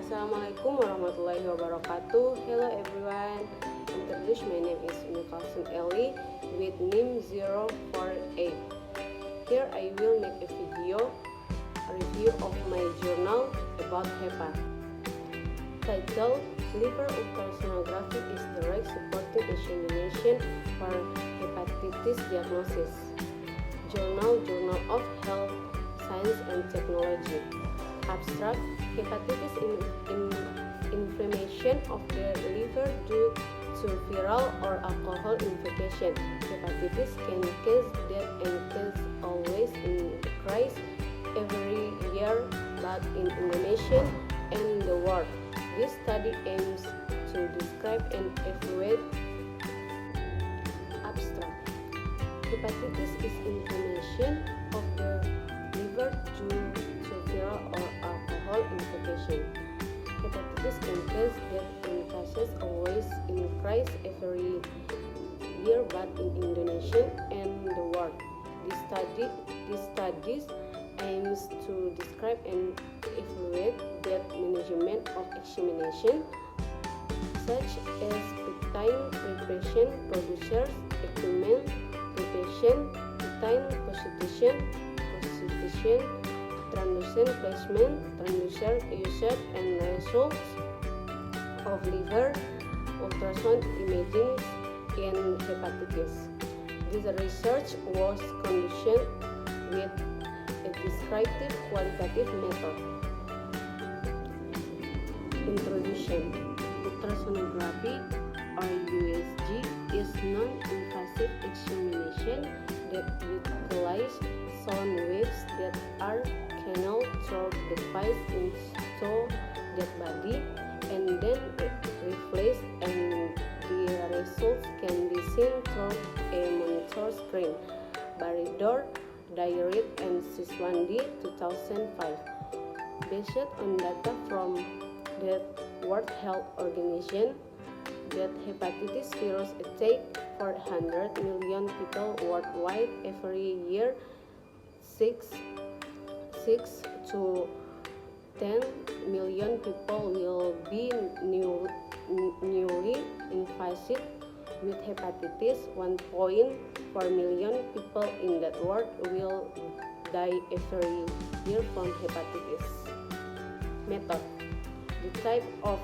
Assalamualaikum warahmatullahi wabarakatuh. Hello everyone. Introduce, my name is Kalsum with NIM 048. Here I will make a review of my journal about HEPA. Title: Liver ultrasonography is direct supporting examination for hepatitis diagnosis. Jurnal of Health, Science and Technology. Abstract: Hepatitis inflammation of the liver due to viral or alcohol infection. Hepatitis can cause death and cause always increase every year, but in Indonesia and the world. This study aims to describe and evaluate. Abstract: Hepatitis is inflammation of the liver due to viral or alcohol infection. Hepatitis can cause death and cases always increase every year, but in Indonesia and the world. This study aims to describe and evaluate death management of examination, such as time preparation, producers, equipment, preparation, time position, transducer placement, transducer usage, and results of liver ultrasound imaging in hepatitis. This research was conducted with a descriptive qualitative method. Introduction: Ultrasonography or USG is non-invasive examination that utilizes sound waves that are channeled through the device into the body and then replaced, and the results can be seen through a monitor screen. Baridor, Diary and Siswandi, 2005. Based on data from the World Health Organization, that hepatitis virus attack 400 million people worldwide every year. 6 to 10 million people will be newly infected with hepatitis. 1.4 million people in that world will die every year from hepatitis. Method: The type of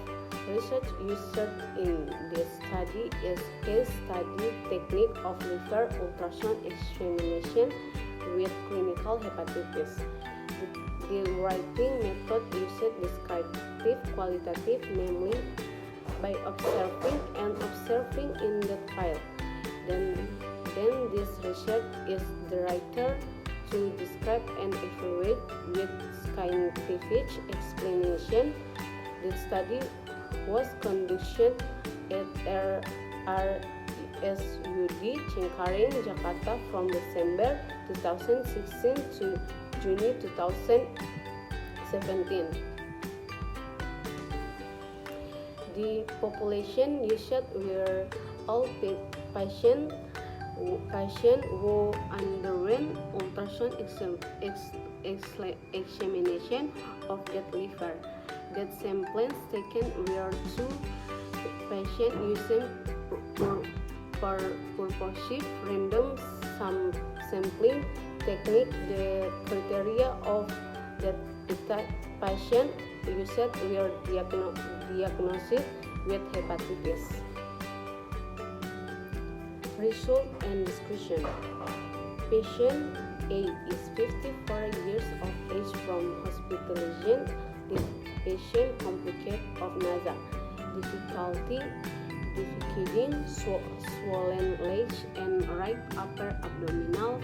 research used in this study is case study technique of liver ultrasound examination with clinical hepatitis. The writing method used descriptive qualitative, namely by observing in the file. Then this research is the writer to describe and evaluate with scientific explanation. The study was conducted at RSUD Cengkareng, Jakarta from December 2016 to June 2017. The population used were all patients who underwent ultrasound examination of that liver. That samples taken were 2 patients using purposive random sampling technique. The criteria of that patient used were diagnosed with hepatitis. Result and description: Patient A is 54 years of age from hospitalization. The patient complicated of nausea, difficulty defecating, swollen legs, and right upper abdominal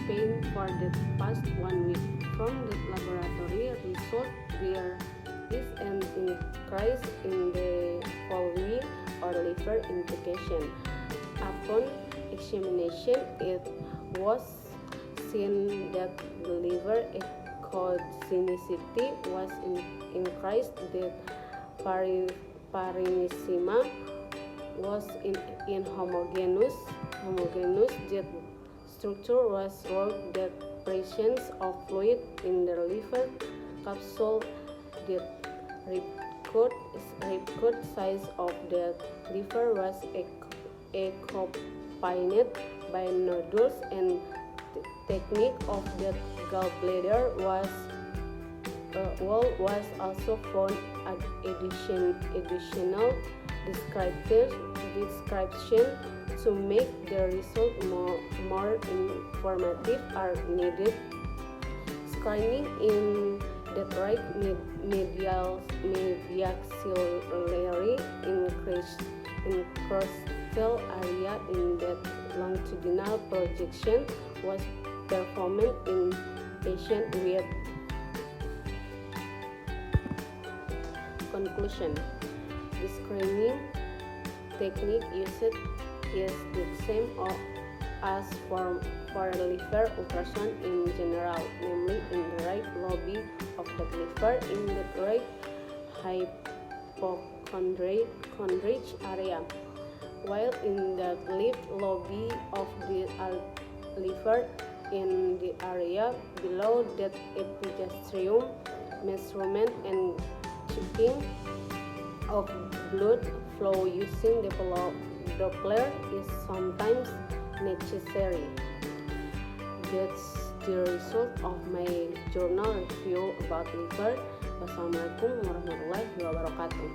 pain for the past 1 week. From the laboratory result, there is an increase in the pulmonary or liver infection. Upon examination, it was seen that the liver echogenicity was increased, that parenchyma was inhomogeneous, that structure was wrong, that presence of fluid in the liver capsule, that rib size of the liver was accompanied by nodules, and the technique of the gallbladder was also found. Additional description to make the result more informative are needed. Screening in the right mediaxillary intercostal area in the longitudinal projection was performed in patients with. Conclusion: the screening technique used is the same as for liver ultrasound in general, namely in the right lobe of the liver in the right hypochondrial area, while in the left lobe of the liver in the area below that epigastrium. Measurement and checking of blood flow using the Doppler is sometimes necessary. That's the result of my journal review about liver. Wassalamualaikum warahmatullahi wabarakatuh.